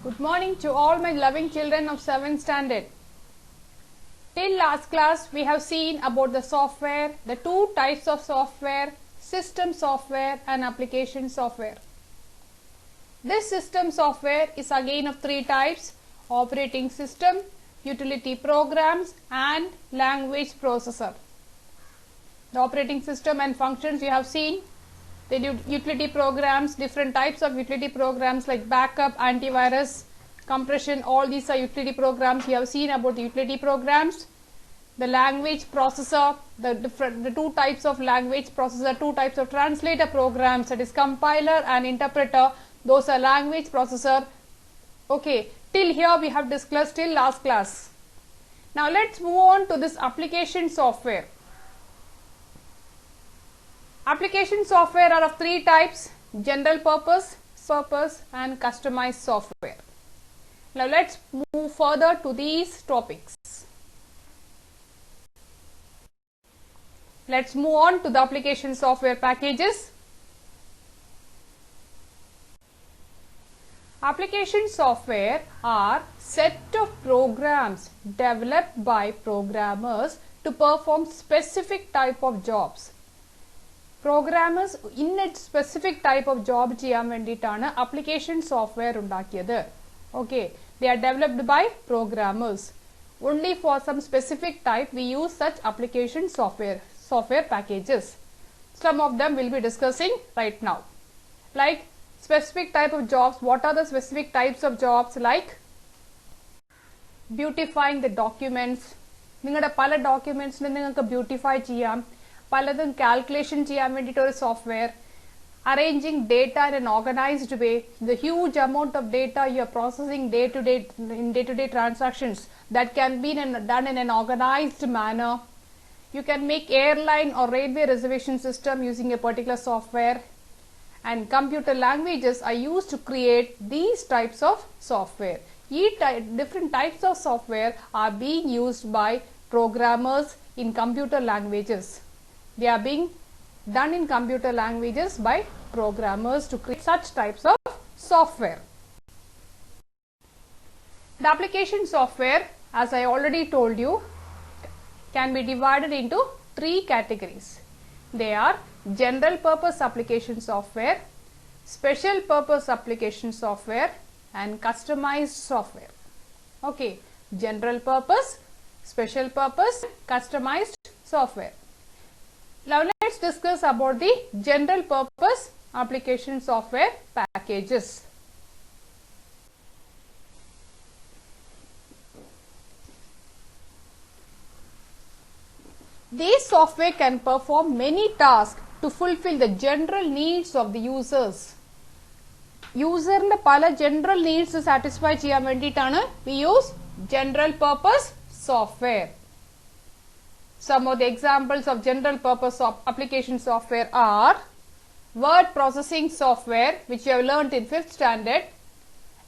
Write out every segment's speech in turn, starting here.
Good morning to all my loving children of 7th standard. Till last class we have seen about the software, the two types of software, system software and application software. This system software is again of three types: operating system, utility programs and language processor. The operating system and functions you have seen. The utility programs, different types of utility programs like backup, antivirus, compression, all these are utility programs. You have seen about the utility programs. The language processor, the two types of language processor, two types of translator programs, that is compiler and interpreter. Those are language processor. Okay, till here we have discussed till last class. Now let's move on to this application software. Application software are of three types: general purpose and customized software. Now let's move further to these topics. Let's move on to the application software packages. Application software are set of programs developed by programmers to perform specific type of jobs. Programmers in a specific type of job ചെയ്യാൻ വേണ്ടിയിട്ടാണ് application software ഉണ്ടാക്കിയത്. Okay, they are developed by programmers. Only for some specific type we use such application software packages. Some of them we'll be discussing right now. Like specific type of jobs. What are the specific types of jobs? Like beautifying the documents. നിങ്ങളുടെ പല ഡോക്യുമെന്റ്സിനെ നിങ്ങൾക്ക് beautify ചെയ്യാം. പലതും calculation ചെയ്യാൻ വേണ്ടിയിട്ട് ഒരു software. Arranging data in an organized way, the huge amount of data you are processing day-to-day transactions that can be done in an organized manner. You can make airline or railway reservation system using a particular software. And computer languages are used to create these types of software. Different types of software are being used by programmers in computer languages. They are being done in computer languages by programmers to create such types of software. The application software, as I already told you, can be divided into three categories. They are general purpose application software, special purpose application software and customized software. Okay, general purpose, special purpose, customized software. Now let's discuss about the general purpose application software packages. These software can perform many tasks to fulfill the general needs of the users. Userന്റെ പല general needs satisfy ചെയ്യാൻ വേണ്ടിയിട്ടാണ് we use general purpose software. Some of the examples of general purpose application software are word processing software, which you have learnt in 5th standard,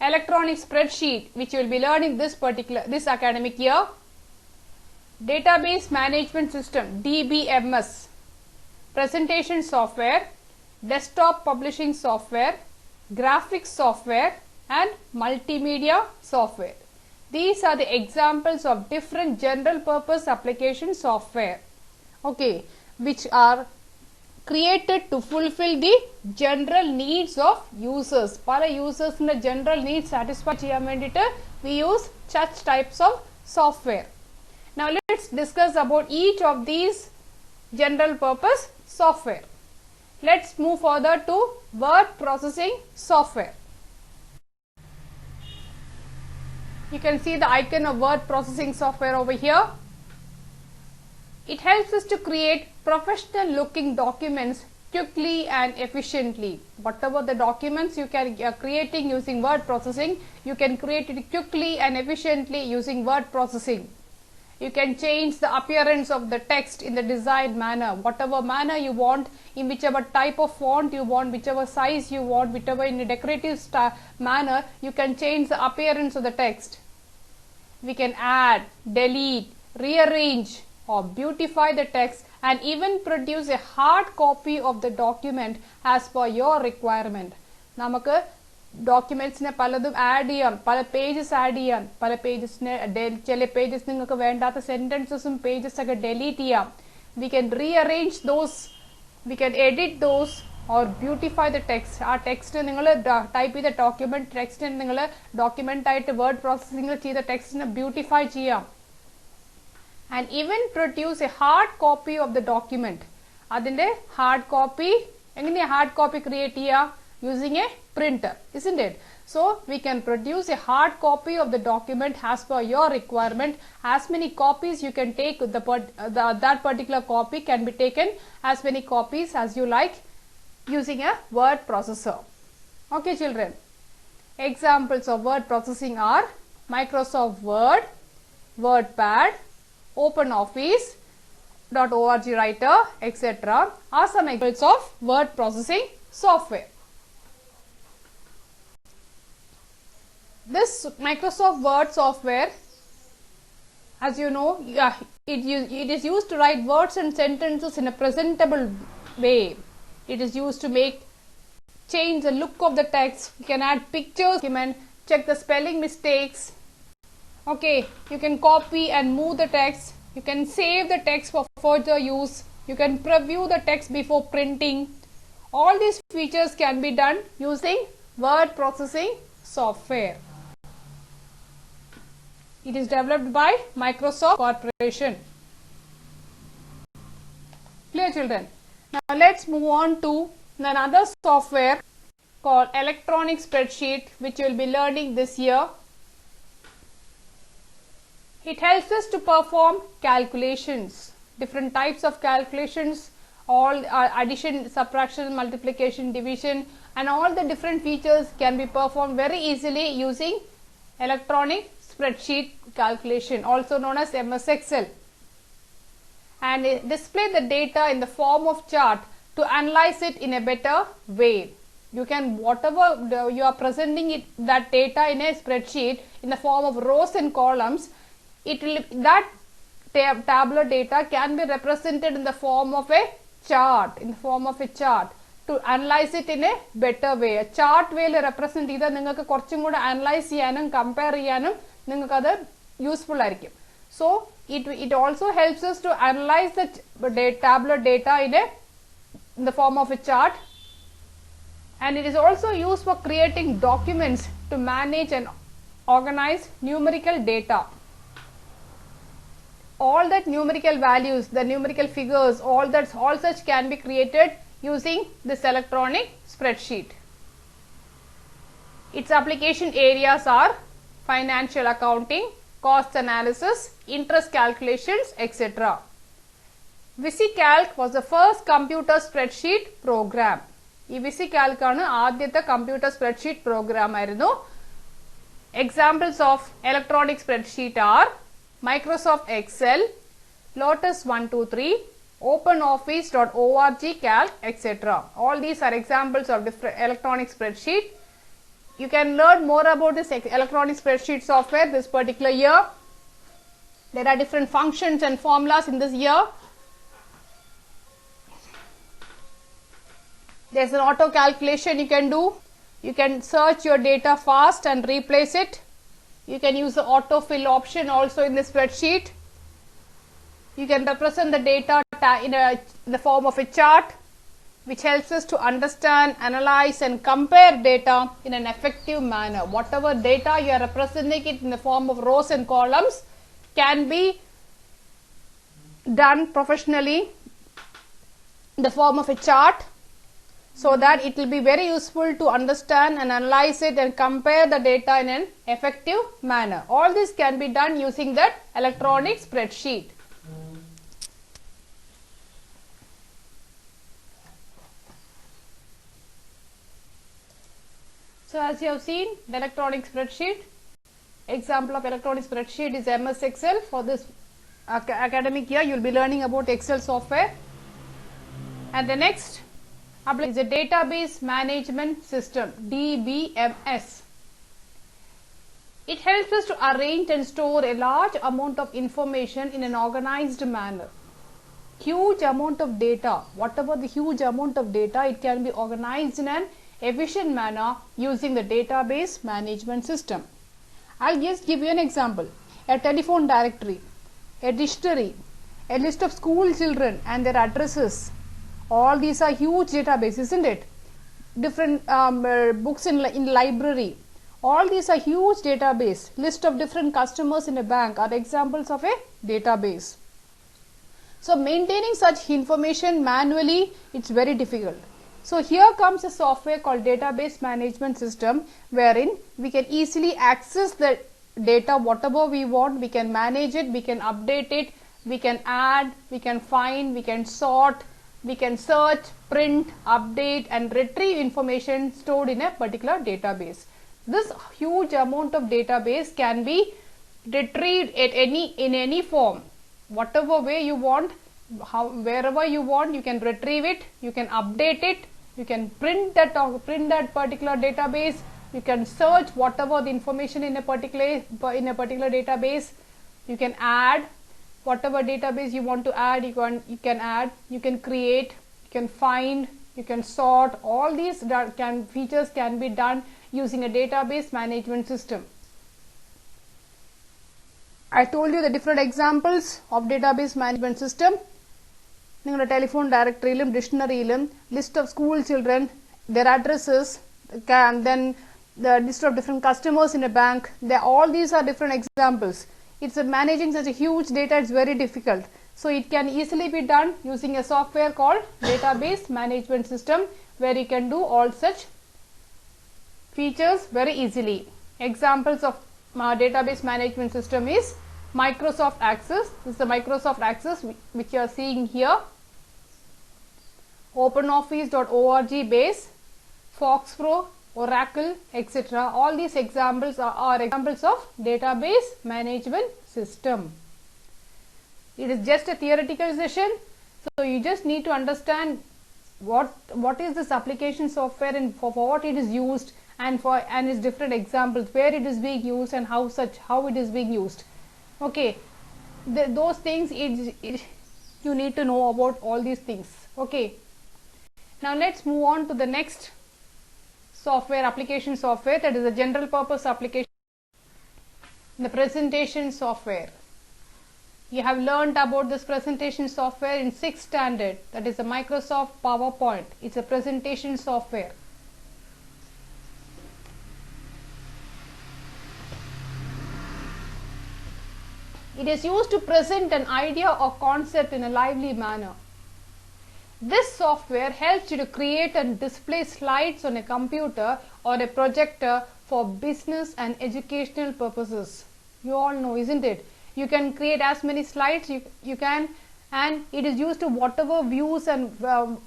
electronic spreadsheet, which you will be learning this academic year, database management system DBMS, presentation software, desktop publishing software, graphics software and multimedia software. These are the examples of different general purpose application software, okay, which are created to fulfill the general needs of users. Pala users in the general needs satisfy cheyan vendite we use such types of software. Now let's discuss about each of these general purpose software. Let's move further to word processing software. You can see the icon of word processing software over here. It helps us to create professional looking documents quickly and efficiently. Whatever the documents you are creating using word processing, you can create it quickly and efficiently using word processing. You can change the appearance of the text in the desired manner, whatever manner you want, in whichever type of font you want, whichever size you want, whichever in a decorative manner, you can change the appearance of the text. We can add, delete, rearrange or beautify the text and even produce a hard copy of the document as per your requirement. നമുക്ക് ഡോക്യുമെന്റ്സിനെ പലതും add ചെയ്യാം, പല pages add ചെയ്യാം, പല പേജസിനെ ചില pages നിങ്ങൾക്ക് വേണ്ടാത്ത സെന്റൻസസും pages ഒക്കെ ഡിലീറ്റ് ചെയ്യാം. We can rearrange those, we can edit those or beautify the text. ആ ടെക്സ്റ്റ് നിങ്ങൾ ടൈപ്പ് ചെയ്ത ഡോക്യുമെന്റ് ടെക്സ്റ്റിന് നിങ്ങൾ ഡോക്യുമെന്റ് ആയിട്ട് വേർഡ് പ്രോസസ്സിംഗ് ചെയ്ത ടെക്സ്റ്റിനെ ബ്യൂട്ടിഫൈ ചെയ്യാം. And even produce a hard copy of the document. അതിന്റെ ഹാർഡ് കോപ്പി എങ്ങനെയാ ഹാർഡ് കോപ്പി ക്രിയേറ്റ് ചെയ്യുക? using a printer, isn't it? So we can produce a hard copy of the document as per your requirement. As many copies you can take, that particular copy can be taken as many copies as you like using a word processor. Okay children, examples of word processing are Microsoft Word, WordPad, OpenOffice, .org writer, etc. are some examples of word processing software. This Microsoft Word software, as you know, it is used to write words and sentences in a presentable way. It is used to change the look of the text. You can add pictures, you can check the spelling mistakes. Okay, you can copy and move the text. You can save the text for further use. You can preview the text before printing. All these features can be done using word processing software. It is developed by Microsoft Corporation. Clear children? Now let's move on to another software called electronic spreadsheet, which you will be learning this year. It helps us to perform calculations, different types of calculations, all addition, subtraction, multiplication, division, and all the different features can be performed very easily using electronic spreadsheet calculation, also known as MS Excel. And display the data in the form of chart to analyze it in a better way. You can, whatever you are presenting it, that data in a spreadsheet in the form of rows and columns, that tabular data can be represented in the form of a chart, to analyze it in a better way. A chart way represent either നിങ്ങൾക്ക് കുറച്ചും കൂടെ analyze ചെയ്യാനും compare ചെയ്യാനും നിങ്ങൾക്ക് അത് useful ആയിരിക്കും. So it also helps us to analyze the tabular data in the form of a chart, and it is also used for creating documents to manage and organize numerical data. All that numerical values, the numerical figures, all such can be created using this electronic spreadsheet. Its application areas are financial accounting, cost analysis, interest calculations, etc. VisiCalc was the first computer spreadsheet program. ഈ VisiCalc ആണ് ആദ്യത്തെ computer spreadsheet program ആയിരുന്നു. Examples of electronic spreadsheet are Microsoft Excel, Lotus 123, OpenOffice.org Calc, etc. All these are examples of different electronic spreadsheet. You can learn more about this electronic spreadsheet software this particular year. There are different functions and formulas in this year. There is an auto calculation you can do. You can search your data fast and replace it. You can use the autofill option also in the spreadsheet. You can represent the data in the form of a chart, which helps us to understand, analyze and compare data in an effective manner. Whatever data you are representing it in the form of rows and columns can be done professionally in the form of a chart, so that it will be very useful to understand and analyze it and compare the data in an effective manner. All this can be done using that electronic spreadsheet. So as you have seen, the electronic spreadsheet, example of electronic spreadsheet is MS Excel. For this academic year, you will be learning about Excel software. And the next is a database management system, DBMS. It helps us to arrange and store a large amount of information in an organized manner. Huge amount of data, whatever the huge amount of data, it can be organized in an efficient manner using the database management system. I'll just give you an example. A telephone directory, a dictionary, a list of school children and their addresses. All these are huge databases, isn't it? Different books in library. All these are huge database. List of different customers in a bank are examples of a database. So maintaining such information manually, it's very difficult. So here comes a software called database management system, wherein we can easily access the data whatever we want. We can manage it, we can update it, we can add, we can find, we can sort, we can search, print, update and retrieve information stored in a particular database. This huge amount of database can be retrieved in any form, whatever way you want, wherever you want, you can retrieve it, you can update it, you can print that particular database, you can search whatever the information in a particular database, you can add whatever database you want to add, you can add, you can create, you can find, you can sort. All these features can be done using a database management system. I told you the different examples of database management system. നിങ്ങളുടെ telephone ഡയറക്ടറിയിലും ഡിക്ഷണറിയിലും list of school children, their addresses, then the list of different customers in a bank, all these are different examples. It's managing such a huge data, it's very difficult. So it can easily be done using a software called database management system, where you can do all such features very easily. Examples of database management system is Microsoft Access. This is the Microsoft Access which you are seeing here. OpenOffice.org base, FoxPro, Oracle, etc. All these examples are examples of database management system. It is just a theoretical session, so you just need to understand what is this application software and for what it is used, and its different examples, where it is being used and how it is being used. Okay, those things you need to know about all these things. Okay, now let's move on to the next software, application software, that is a general purpose application, the presentation software. You have learned about this presentation software in 6th standard, that is the Microsoft PowerPoint. It's a presentation software. It is used to present an idea or concept in a lively manner. This software helps you to create and display slides on a computer or a projector for business and educational purposes. You all know, isn't it? You can create as many slides you can, and it is used to whatever views and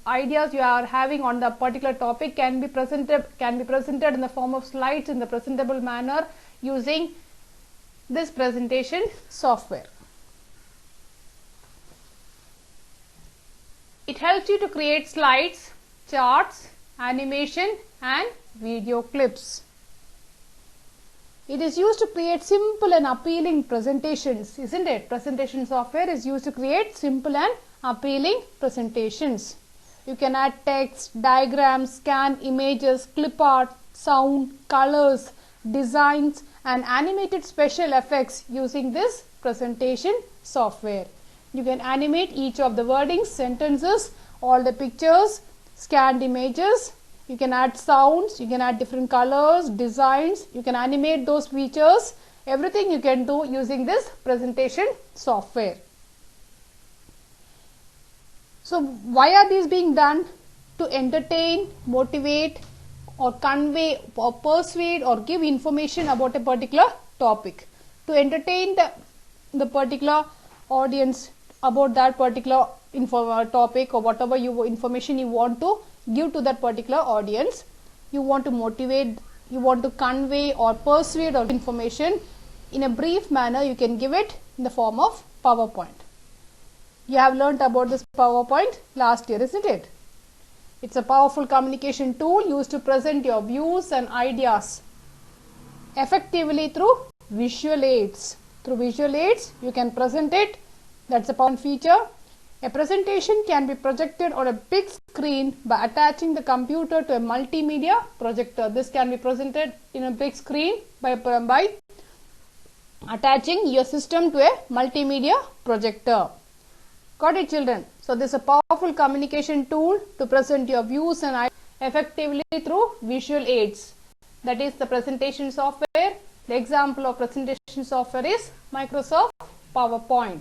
ideas you are having on the particular topic can be presented in the form of slides in the presentable manner using this presentation software. It helps you to create slides, charts, animation and video clips. It is used to create simple and appealing presentations, isn't it? Presentation software is used to create simple and appealing presentations. You can add text, diagrams, scan images, clip art, sound, colors, designs and animated special effects using this presentation software. You can animate each of the wordings, sentences, all the pictures, scanned images. You can add sounds, you can add different colors, designs, you can animate those features. Everything you can do using this presentation software. So why are these being done? To entertain, motivate or convey or persuade or give information about a particular topic. To entertain the particular audience about that particular topic or whatever information you want to give to that particular audience. You want to motivate, you want to convey or persuade or information in a brief manner. You can give it in the form of PowerPoint. You have learnt about this PowerPoint last year, isn't it? It's a powerful communication tool used to present your views and ideas effectively through visual aids. Through visual aids, you can present it. That's a PowerPoint feature. A presentation can be projected on a big screen by attaching the computer to a multimedia projector. This can be presented in a big screen by attaching your system to a multimedia projector. Got it, children? So this is a powerful communication tool to present your views and ideas effectively through visual aids. That is the presentation software. The example of presentation software is Microsoft PowerPoint.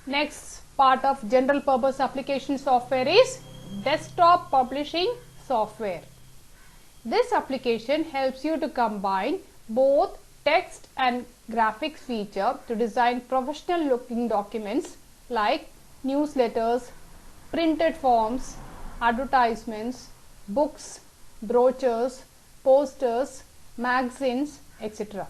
Next part of general purpose application software is desktop publishing software. This application helps you to combine both text and graphics feature to design professional looking documents like newsletters, printed forms, advertisements, books, brochures, posters, magazines, etc.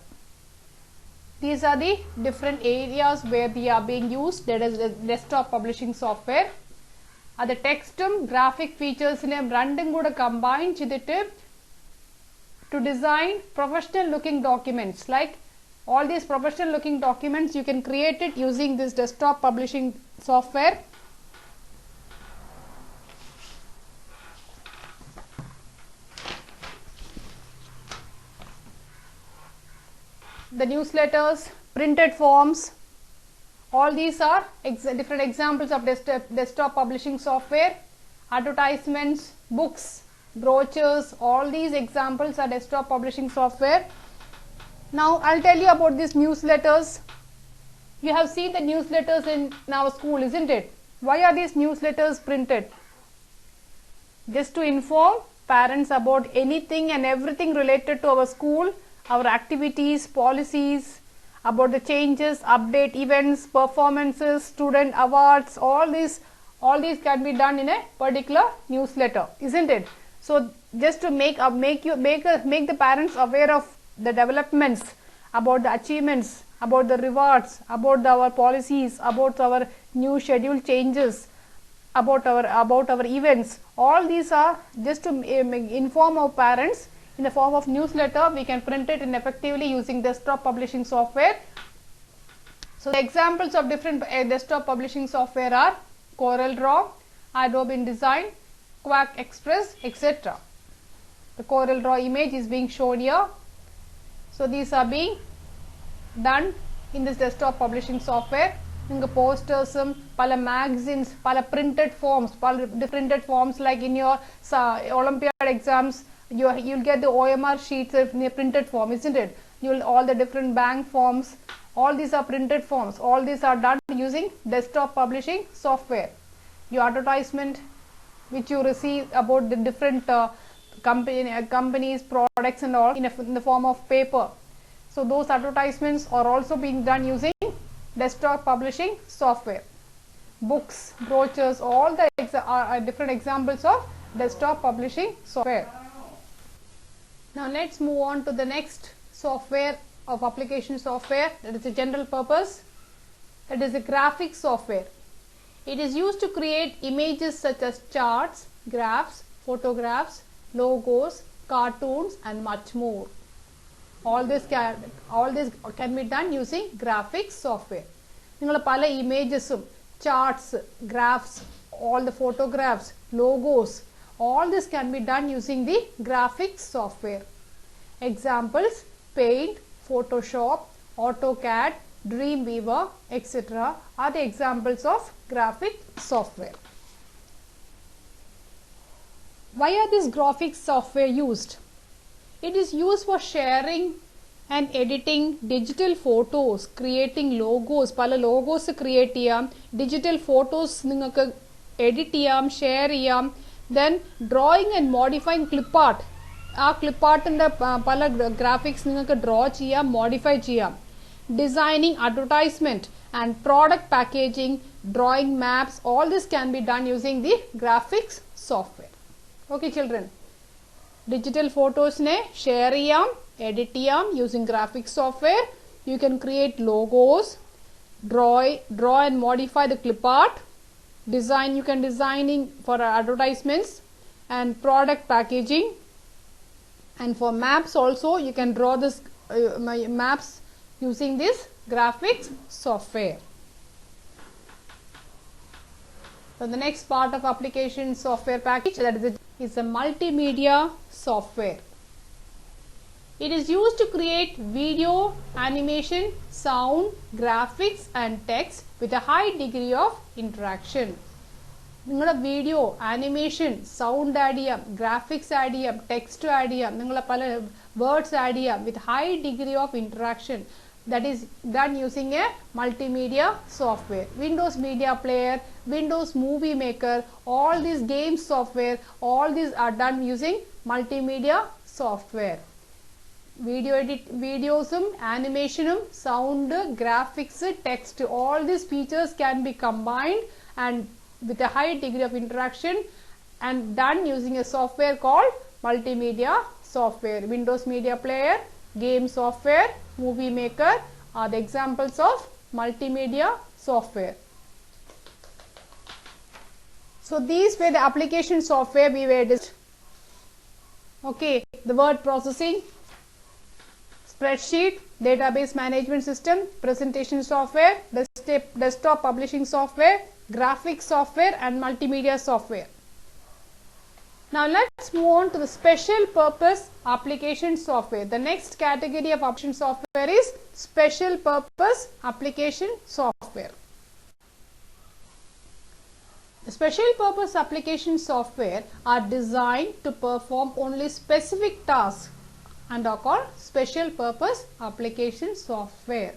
These are the different areas where they are being used. That is the desktop publishing software. The textum graphic features in random kuda combine chidittu to design professional looking documents. Like all these professional looking documents, you can create it using this desktop publishing software. The newsletters, printed forms, all these are different examples of desktop publishing software. Advertisements, books, brochures, all these examples are desktop publishing software. Now I'll tell you about these newsletters. You have seen the newsletters in our school, isn't it? Why are these newsletters printed? Just to inform parents about anything and everything related to our school, our activities, policies, about the changes, update events, performances, student awards, all these can be done in a particular newsletter, isn't it? So just to make the parents aware of the developments, about the achievements, about the rewards, about our policies, about our new schedule changes, about our events. All these are just to inform our parents in the form of newsletter. We can print it in effectively using desktop publishing software. So the examples of different desktop publishing software are CorelDRAW, Adobe InDesign, Quack Express, etc. The CorelDRAW image is being shown here. So these are being done in this desktop publishing software. Inga posters, pala magazines, pala printed forms, like in your Olympiad exams, you'll get the OMR sheets in a printed form, isn't it? All the different bank forms, all these are printed forms. All these are done using desktop publishing software. Your advertisement which you receive about the different companies, products and all in the form of paper. So those advertisements are also being done using desktop publishing software. Books, brochures, all the are different examples of desktop publishing software. Now let's move on to the next software of application software, that is a general purpose, that is a graphics software. It is used to create images such as charts, graphs, photographs, logos, cartoons and much more. All this can be done using graphics software. Ningal pala images, charts, graphs, all the photographs, logos, all this can be done using the graphics software. Examples: Paint, Photoshop, AutoCAD, Dreamweaver, etc. are the examples of graphic software. Why are these graphics software used? It is used for sharing and editing digital photos, creating logos, pala logos create cheyam, digital photos ningalku edit cheyam, share cheyam, then drawing and modifying clip art. Clip art in the pala graphics ningalku draw cheyam, modify cheyam. Designing advertisement and product packaging, drawing maps, all this can be done using the graphics software. Okay children, digital photos ne share cheyam, edit cheyam using graphics software. You can create logos, draw and modify the clip art, design, you can designing for advertisements and product packaging, and for maps also you can draw this maps using this graphics software. So the next part of application software package, that is a multimedia software. It is used to create video, animation, sound, graphics and text with a high degree of interaction. നിങ്ങളുടെ video, animation, sound add ചെയ്യാം, graphics add ചെയ്യാം, text add ചെയ്യാം, നിങ്ങളെ പല words add ചെയ്യാം with high degree of interaction. That is done using a multimedia software. Windows Media Player, Windows Movie Maker, all these games software, all these are done using multimedia software. Video edit, videosum, animationum, sound, graphics, text, all these features can be combined and with a high degree of interaction and done using a software called multimedia software. Windows Media Player, game software, Movie Maker are the examples of multimedia software. So these were the application software we were discussing. Okay, the word processing, spreadsheet, database management system, presentation software, desktop publishing software, graphics software and multimedia software. Now let's move on to the special purpose application software. The next category of application software is special purpose application software. The special purpose application software are designed to perform only specific tasks and are called special purpose application software.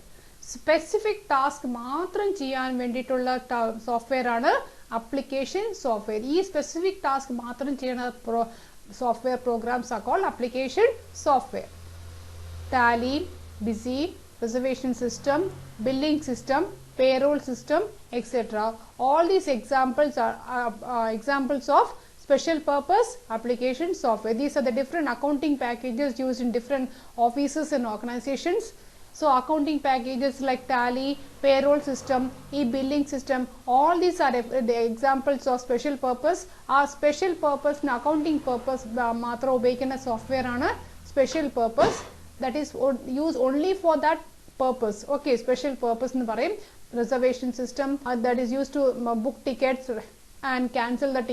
Specific task മാത്രം ചെയ്യാൻ വേണ്ടിയിട്ടുള്ള software ആണ് application software. ഈ specific task മാത്രം ചെയ്യുന്ന software programs are called application software. Tally, Busy, reservation system, billing system, payroll system, etc. All these examples are examples of special purpose application software. These are the different accounting packages used in different offices and organizations. So accounting packages like Tally, payroll system, e-billing system, all these are the examples of special purpose. Our special purpose and accounting purpose matra ubhayikkunna software aanu special purpose, that is used only for that purpose. Okay, special purpose nu parayum. Reservation system that is used to book tickets and cancel the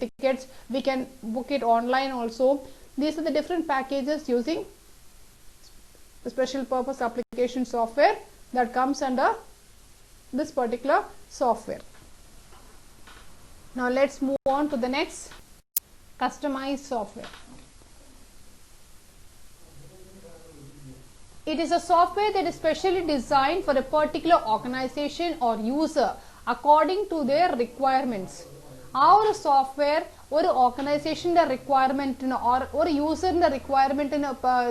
tickets. We can book it online also. These are the different packages using the special purpose application software that comes under this particular software. Now let's move on to the next, customized software. It is a software that is specially designed for a particular organization or user according to their requirements. Our software ഒരു ഓർഗനൈസേഷൻ്റെ റിക്വയർമെൻറ്റിന് ഒരു യൂസറിൻ്റെ റിക്വയർമെൻറ്റിന്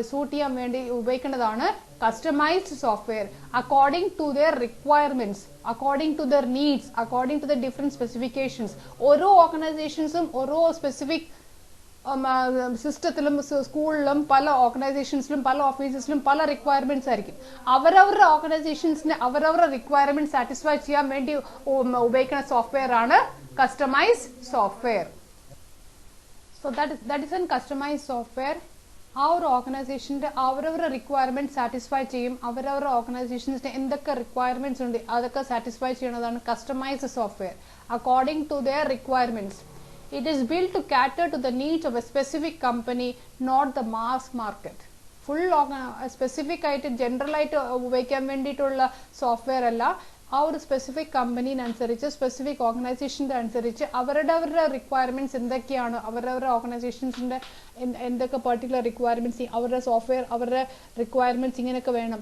suit ചെയ്യാൻ വേണ്ടി ഉപയോഗിക്കേണ്ടതാണ് customised software according to their requirements, according to their needs, according to the different specifications. ഓരോ ഓർഗനൈസേഷൻസും ഓരോ specific സിസ്റ്റത്തിലും സ്കൂളിലും പല ഓർഗനൈസേഷൻസിലും പല ഓഫീസസിലും പല റിക്വയർമെന്റ്സ് ആയിരിക്കും. അവരവരുടെ ഓർഗനൈസേഷൻസിന് അവരവരുടെ റിക്വയർമെന്റ് സാറ്റിസ്ഫൈ ചെയ്യാൻ വേണ്ടി ഉപയോഗിക്കുന്ന സോഫ്റ്റ്വെയർ ആണ് customised software. So that is an customised software. ആ ഒരു ഓർഗനൈസേഷന്റെ അവരവരുടെ റിക്വയർമെന്റ് സാറ്റിസ്ഫൈ ചെയ്യും. അവരവരുടെ ഓർഗനൈസേഷൻസിന് എന്തൊക്കെ റിക്വയർമെന്റ്സ് ഉണ്ട് അതൊക്കെ സാറ്റിസ്ഫൈ ചെയ്യുന്നതാണ് customised software according to their requirements. It is built to cater to the needs of a specific company, not the mass market. Full specific ആയിട്ട് ജനറൽ ആയിട്ട് ഉപയോഗിക്കാൻ വേണ്ടിയിട്ടുള്ള സോഫ്റ്റ്വെയർ അല്ല. ആ ഒരു സ്പെസിഫിക് കമ്പനീനനുസരിച്ച് സ്പെസിഫിക് ഓർഗനൈസേഷൻ്റെ അനുസരിച്ച് അവരുടെ റിക്വയർമെന്റ്സ് എന്തൊക്കെയാണ്, അവരവരുടെ ഓർഗനൈസേഷൻസിൻ്റെ എന്തൊക്കെ പെർട്ടിക്കുലർ റിക്വയർമെന്റ്സ്, അവരുടെ സോഫ്റ്റ്വെയർ അവരുടെ റിക്വയർമെന്റ്സ് ഇങ്ങനെയൊക്കെ വേണം.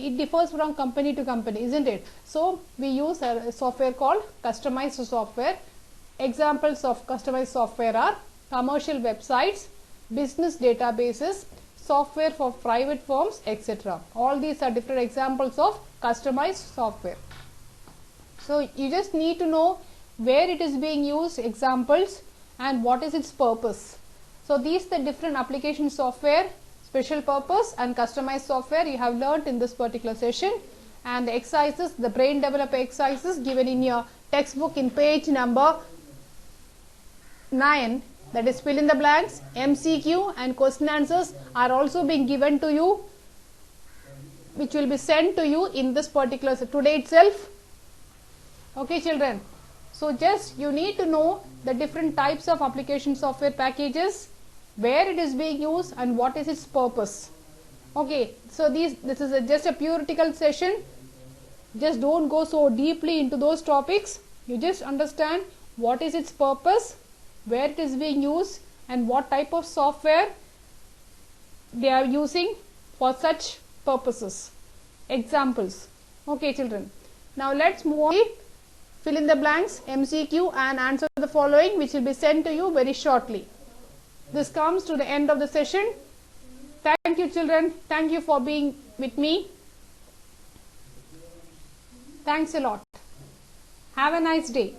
It differs from company to company, isn't it? So we use a software called customized software. Examples of customized software are commercial websites, business databases, software for private firms, etc. All these are different examples of customized software. So you just need to know where it is being used, examples, and what is its purpose. So these are the different application software, special purpose and customized software you have learnt in this particular session. And the exercises, the brain developer exercises given in your textbook in page number 9, that is fill in the blanks, MCQ and question answers are also being given to you, which will be sent to you in this particular today itself. Okay children, so So just you need to know the different types of application software packages, where it is being used and what is its purpose. Okay, so this is just a theoretical session. Just don't go so deeply into those topics. You just understand what is its purpose, where it is being used, and what type of software they are using for such purposes. Examples. Okay, children. Now let's move on. Fill in the blanks, MCQ, and answer the following, which will be sent to you very shortly. This comes to the end of the session. Thank you, children. Thank you for being with me. Thanks a lot. Have a nice day.